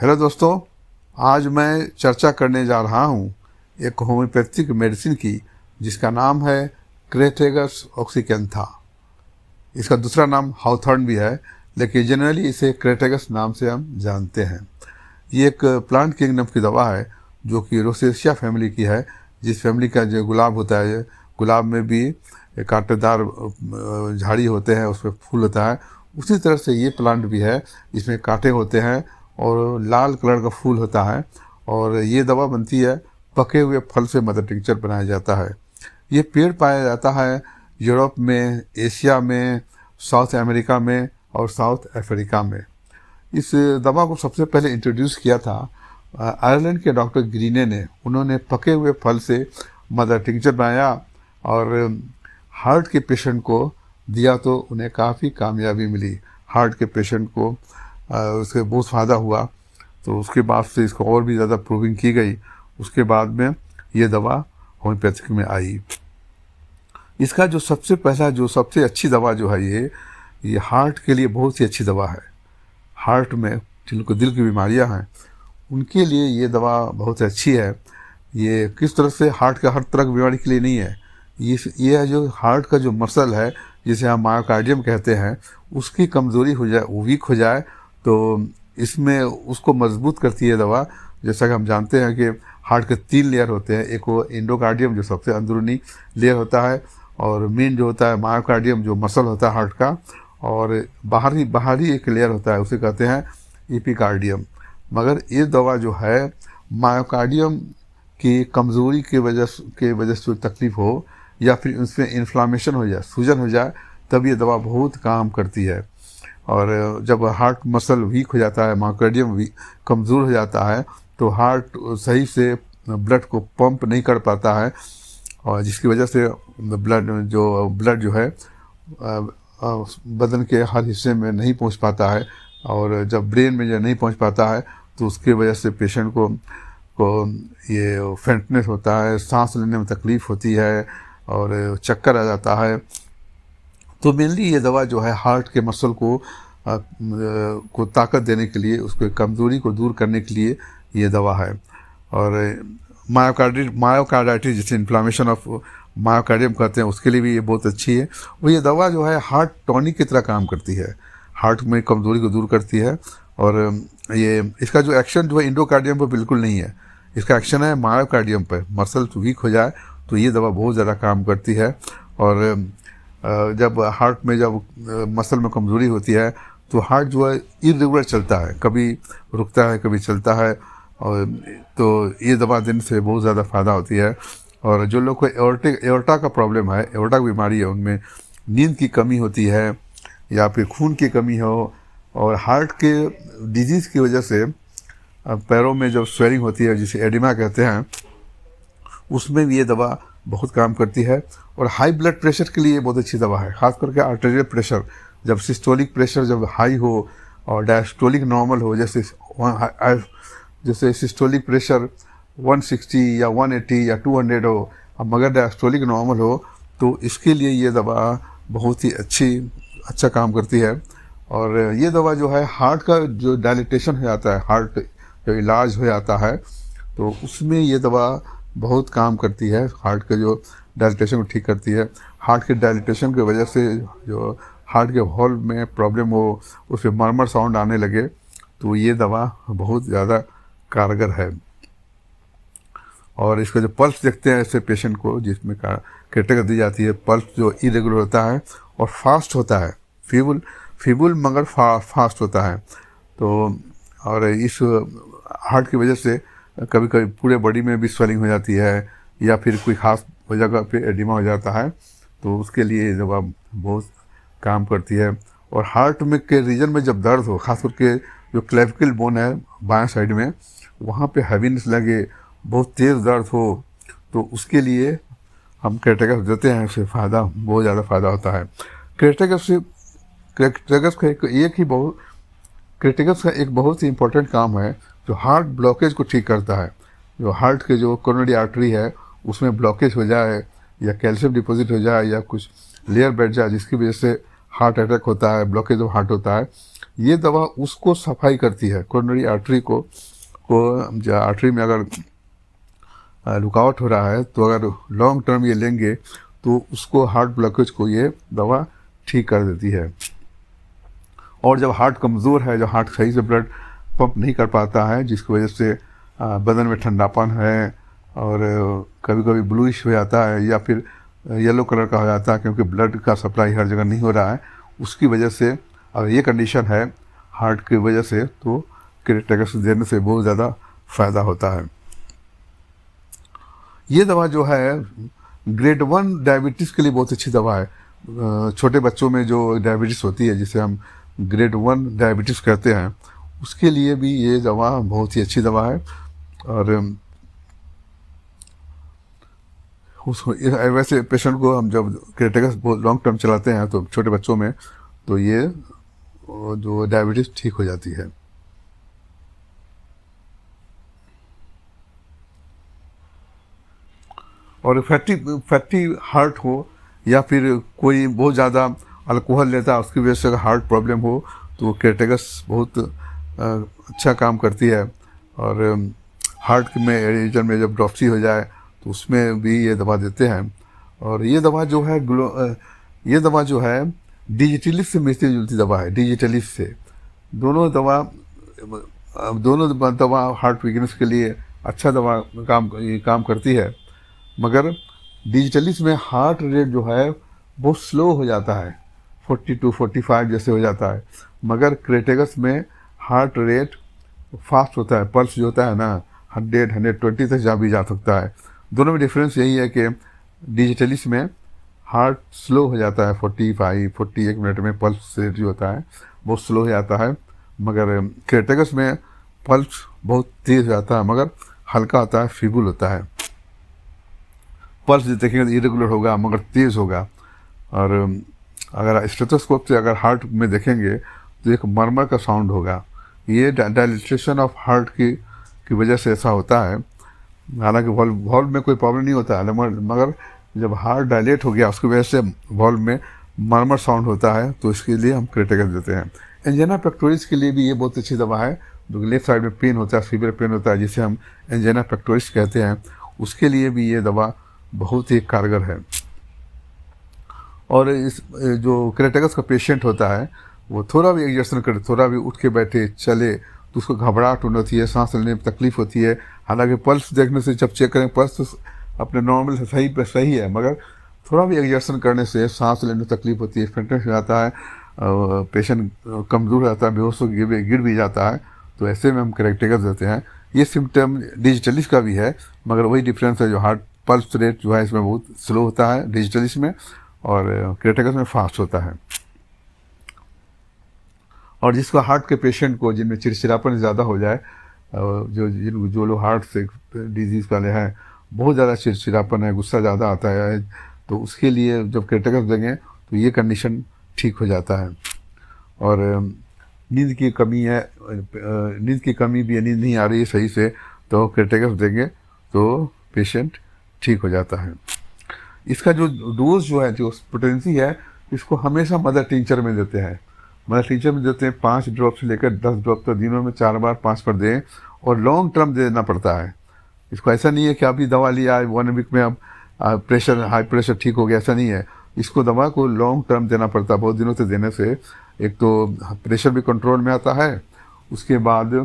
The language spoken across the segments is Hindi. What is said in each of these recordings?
हेलो दोस्तों, आज मैं चर्चा करने जा रहा हूँ एक होम्योपैथिक मेडिसिन की जिसका नाम है क्रेटेगस ऑक्सीकेंथा। इसका दूसरा नाम हाउथर्न भी है, लेकिन जनरली इसे क्रेटेगस नाम से हम जानते हैं। ये एक प्लांट किंगडम की दवा है जो कि रोसेशिया फैमिली की है, जिस फैमिली का जो गुलाब होता है, गुलाब में भी कांटेदार झाड़ी होते हैं, उसमें फूल होता है। उसी तरह से ये प्लांट भी है, इसमें कांटे होते हैं और लाल कलर का फूल होता है। और ये दवा बनती है पके हुए फल से मदर टिंचर बनाया जाता है। ये पेड़ पाया जाता है यूरोप में, एशिया में, साउथ अमेरिका में और साउथ अफ्रीका में। इस दवा को सबसे पहले इंट्रोड्यूस किया था आयरलैंड के डॉक्टर ग्रीने ने। उन्होंने पके हुए फल से मदर टिंचर बनाया और हार्ट के पेशेंट को दिया तो उन्हें काफ़ी कामयाबी मिली। हार्ट के पेशेंट को उससे बहुत फ़ायदा हुआ, तो उसके बाद से इसको और भी ज़्यादा प्रूविंग की गई। उसके बाद में ये दवा होम्योपैथिक में आई। इसका जो सबसे पहला जो सबसे अच्छी दवा जो है ये हार्ट के लिए बहुत ही अच्छी दवा है। हार्ट में जिनको दिल की बीमारियां हैं उनके लिए ये दवा बहुत अच्छी है। ये किस तरह से हार्ट का हर तरह की बीमारी के लिए नहीं है। ये है जो हार्ट का जो मसल है, जिसे हम मायोकार्डियम कहते हैं, उसकी कमज़ोरी हो जाए, वो वीक हो जाए, तो इसमें उसको मजबूत करती है दवा। जैसा कि हम जानते हैं कि हार्ट के 3 लेयर होते हैं। एक वो एंडोकार्डियम जो सबसे अंदरूनी लेयर होता है, और मेन जो होता है मायोकार्डियम जो मसल होता है हार्ट का, और बाहरी एक लेयर होता है, उसे कहते हैं एपिकार्डियम। मगर ये दवा जो है मायोकार्डियम की कमज़ोरी के वजह से जो तकलीफ़ हो या फिर उसमें इन्फ्लामेशन हो जाए, सूजन हो जाए, तब ये दवा बहुत काम करती है। और जब हार्ट मसल वीक हो जाता है, मायोकार्डियम कमज़ोर हो जाता है, तो हार्ट सही से ब्लड को पंप नहीं कर पाता है, और जिसकी वजह से ब्लड जो है बदन के हर हिस्से में नहीं पहुंच पाता है। और जब ब्रेन में जो नहीं पहुंच पाता है, तो उसकी वजह से पेशेंट को ये फेंटनेस होता है, सांस लेने में तकलीफ़ होती है और चक्कर आ जाता है। तो मेनली ये दवा जो है हार्ट के मसल को ताकत देने के लिए, उसके कमज़ोरी को दूर करने के लिए ये दवा है। और मायोकार्डाइटिस जिसे इन्फ्लामेशन ऑफ मायोकार्डियम कहते हैं, उसके लिए भी ये बहुत अच्छी है। और ये दवा जो है हार्ट टॉनिक की तरह काम करती है, हार्ट में कमज़ोरी को दूर करती है। और ये इसका जो एक्शन जो है एंडोकार्डियम पर बिल्कुल नहीं है, इसका एक्शन है मायोकार्डियम पर। मसल वीक हो जाए तो ये दवा बहुत ज़्यादा काम करती है। और जब हार्ट में जब मसल में कमज़ोरी होती है, तो हार्ट जो है इरेगुलर चलता है, कभी रुकता है कभी चलता है। और तो ये दवा देने से बहुत ज़्यादा फ़ायदा होती है। और जो लोग को एओर्टा का प्रॉब्लम है, एओर्टा की बीमारी है, उनमें नींद की कमी होती है या फिर खून की कमी हो, और हार्ट के डिजीज़ की वजह से पैरों में जब स्वेलिंग होती है, जिसे एडिमा कहते हैं, उसमें भी ये दवा बहुत काम करती है। और हाई ब्लड प्रेशर के लिए बहुत अच्छी दवा है, खास करके आर्टेरियल प्रेशर। जब सिस्टोलिक प्रेशर जब हाई हो और डायस्टोलिक नॉर्मल हो, जैसे सिस्टोलिक प्रेशर 160 या 180 या 200 हो, अब मगर डायस्टोलिक नॉर्मल हो, तो इसके लिए ये दवा बहुत ही अच्छा काम करती है। और ये दवा जो है हार्ट का जो डायलिटेशन हो जाता है, हार्ट जो इलाज हो जाता है, तो उसमें ये दवा बहुत काम करती है। हार्ट के जो डायलिटेशन को ठीक करती है। हार्ट के डायलिटेशन की वजह से जो हार्ट के हॉल में प्रॉब्लम हो, उसमें मरमर साउंड आने लगे, तो ये दवा बहुत ज़्यादा कारगर है। और इसका जो पल्स देखते हैं ऐसे पेशेंट को, जिसमें क्रिटिकल दी जाती है, पल्स जो इरेगुलर होता है और फास्ट होता है, फीबुल मगर फास्ट होता है। तो और इस हार्ट की वजह से कभी कभी पूरे बॉडी में भी स्वेलिंग हो जाती है, या फिर कोई खास जगह पे एडिमा हो जाता है, तो उसके लिए ये दवा बहुत काम करती है। और हार्ट में के रीजन में जब दर्द हो, खास करके जो क्लेविकल बोन है बाएं साइड में, वहाँ पे हैवीनेस लगे, बहुत तेज़ दर्द हो, तो उसके लिए हम क्रेटेगस देते हैं। उससे फ़ायदा बहुत ज़्यादा फ़ायदा होता है। क्रेटेगस का एक बहुत ही इम्पोर्टेंट काम है, जो हार्ट ब्लॉकेज को ठीक करता है। जो हार्ट के जो कोरोनरी आर्टरी है, उसमें ब्लॉकेज हो जाए या कैल्शियम डिपॉजिट हो जाए या कुछ लेयर बैठ जाए, जिसकी वजह से हार्ट अटैक होता है, ब्लॉकेज ऑफ हार्ट होता है, ये दवा उसको सफाई करती है, कोरोनरी आर्टरी को आर्टरी में अगर रुकावट हो रहा है तो अगर लॉन्ग टर्म ये लेंगे तो उसको हार्ट ब्लॉकेज को ये दवा ठीक कर देती है। और जब हार्ट कमज़ोर है, जब हार्ट सही से ब्लड पंप नहीं कर पाता है, जिसकी वजह से बदन में ठंडापन है और कभी कभी ब्लूइश हो जाता है या फिर येलो कलर का हो जाता है क्योंकि ब्लड का सप्लाई हर जगह नहीं हो रहा है, उसकी वजह से अगर ये कंडीशन है हार्ट की वजह से, तो केरेटेगस देने से बहुत ज़्यादा फ़ायदा होता है। ये दवा जो है ग्रेड 1 डायबिटीज़ के लिए बहुत अच्छी दवा है। छोटे बच्चों में जो डायबिटीज़ होती है, जिसे हम ग्रेड 1 डायबिटीज़ कहते हैं, उसके लिए भी ये दवा बहुत ही अच्छी दवा है। और वैसे पेशेंट को हम जब केरेटेगस बहुत लॉन्ग टर्म चलाते हैं तो छोटे बच्चों में, तो ये जो डायबिटीज़ ठीक हो जाती है। और फैटी हार्ट हो या फिर कोई बहुत ज़्यादा अल्कोहल लेता है उसकी वजह से अगर हार्ट प्रॉब्लम हो तो केरेटेगस बहुत अच्छा काम करती है। और हार्ट में रीजन में जब ड्रॉपसी हो जाए तो उसमें भी ये दवा देते हैं। और ये दवा जो है डिजिटलिस से मिलती जुलती दवा है, डिजिटलिस से। दोनों दवा हार्ट वीकनेस के लिए अच्छा दवा काम करती है, मगर डिजिटलिस में हार्ट रेट जो है बहुत स्लो हो जाता है, 42 45 जैसे हो जाता है, मगर केरेटेगस में हार्ट रेट फास्ट होता है। पल्स जो होता है ना 100 120 तक जा भी जा सकता है। दोनों में डिफरेंस यही है कि डिजिटलिस में हार्ट स्लो हो जाता है, 45 41 मिनट में पल्स रेट जो होता है बहुत स्लो हो जाता है, मगर केरेटेगस में पल्स बहुत तेज़ हो जाता है मगर हल्का होता है, फीबल होता है। पल्स देखेंगे तो इरेगुलर होगा मगर तेज़ होगा। और अगर स्टेथोस्कोप से अगर हार्ट में देखेंगे तो एक मरमर का साउंड होगा। ये डायलेटेशन ऑफ हार्ट की वजह से ऐसा होता है। हालांकि वॉल्व में कोई प्रॉब्लम नहीं होता है, मगर जब हार्ट डायलेट हो गया उसकी वजह से वॉल्व में मरमर साउंड होता है, तो इसके लिए हम केरेटेगस देते हैं। एंजाइना पेक्टोरिस के लिए भी ये बहुत अच्छी दवा है। जो लेफ्ट साइड में पेन होता है, फीवर पेन होता है, जिसे हम एंजाइना पेक्टोरिस कहते हैं, उसके लिए भी ये दवा बहुत ही कारगर है। और इस जो केरेटेगस का पेशेंट होता है वो थोड़ा भी एग्जर्शन करे, थोड़ा भी उठ के बैठे चले तो उसको घबराहट होती है, सांस लेने में तकलीफ होती है। हालांकि पल्स देखने से जब चेक करें पल्स तो अपने नॉर्मल से सही है, मगर थोड़ा भी एग्जर्शन करने से सांस लेने में तकलीफ होती है, फेंटेंस हो जाता है, पेशेंट कमज़ोर हो जाता है, बेहोश हो गिर भी जाता है। तो ऐसे में हम केरेटेगस देते हैं। ये सिम्टम डिजिटलिस का भी है, मगर वही डिफरेंस है, जो हार्ट पल्स रेट जो है इसमें बहुत स्लो होता है डिजिटलिस में, और केरेटेगस में फास्ट होता है। और जिसको हार्ट के पेशेंट को जिनमें चिड़चिड़ापन ज़्यादा हो जाए, जो लोग हार्ट से डिजीज़ वाले हैं, बहुत ज़्यादा चिड़चिड़ापन है, गुस्सा ज़्यादा आता है, तो उसके लिए जब केरेटेगस देंगे तो ये कंडीशन ठीक हो जाता है। और नींद की कमी है, नींद की कमी भी, नींद नहीं आ रही है सही से, तो केरेटेगस देंगे तो पेशेंट ठीक हो जाता है। इसका जो डोज जो है, जो पोटेंसी है, इसको हमेशा मदर टिंचर में देते हैं। मदर टिंचर में देते हैं 5 ड्रॉप से लेकर 10 ड्रॉप तक, दिनों में 4 बार 5 पर दें, और लॉन्ग टर्म देना पड़ता है। इसको ऐसा नहीं है कि अभी दवा लिया 1 वीक में अब हाई प्रेशर ठीक हो गया, ऐसा नहीं है। इसको दवा को लॉन्ग टर्म देना पड़ता है। बहुत दिनों तक देने से एक तो प्रेशर भी कंट्रोल में आता है, उसके बाद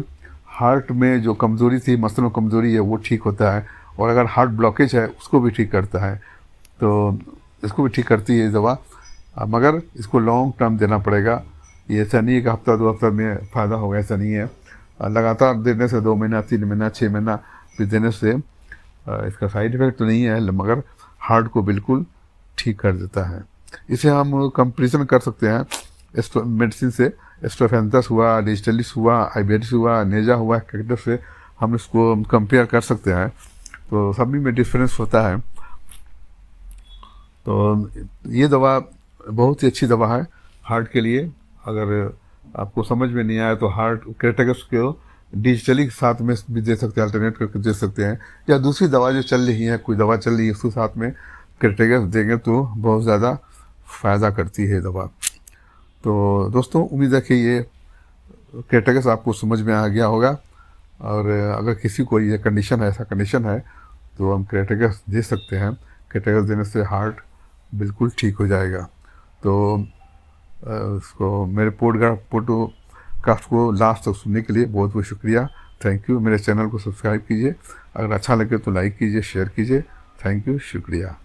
हार्ट में जो कमज़ोरी थी, मसलों में कमज़ोरी है, वो ठीक होता है, और अगर हार्ट ब्लॉकेज है उसको भी ठीक करता है। तो इसको भी ठीक करती है ये दवा, मगर इसको लॉन्ग टर्म देना पड़ेगा। ये ऐसा नहीं है कि हफ्ता 2 हफ्ता में फ़ायदा होगा, ऐसा नहीं है। लगातार देने से 2 महीना 3 महीना 6 महीना भी देने से इसका साइड इफ़ेक्ट तो नहीं है, मगर हार्ट को बिल्कुल ठीक कर देता है। इसे हम कंपेरिजन कर सकते हैं मेडिसिन से। स्टेफेंथस हुआ, डिजिटलिस हुआ, आइबेरिस हुआ, नेजा हुआ, कैक्टस से हम इसको कंपेयर कर सकते हैं, तो सभी में डिफरेंस होता है। तो ये दवा बहुत ही अच्छी दवा है हार्ट के लिए। अगर आपको समझ में नहीं आया तो हार्ट केरेटेगस को डिजिटली के साथ में भी दे सकते हैं, अल्टरनेट करके दे सकते हैं, या दूसरी दवा जो चल रही है, कोई दवा चल रही है उसके साथ में केरेटेगस देंगे तो बहुत ज़्यादा फ़ायदा करती है दवा। तो दोस्तों, उम्मीद है कि ये क्रेटेगस आपको समझ में आ गया होगा। और अगर किसी को ये कंडीशन है, ऐसा कंडीशन है, तो हम क्रेटेगस दे सकते हैं। क्रेटेगस देने से हार्ट बिल्कुल ठीक हो जाएगा। तो उसको मेरे पॉडकास्ट को लास्ट तक सुनने के लिए बहुत बहुत शुक्रिया। Thank you. मेरे चैनल को सब्सक्राइब कीजिए, अगर अच्छा लगे तो लाइक कीजिए, शेयर कीजिए। थैंक यू, शुक्रिया।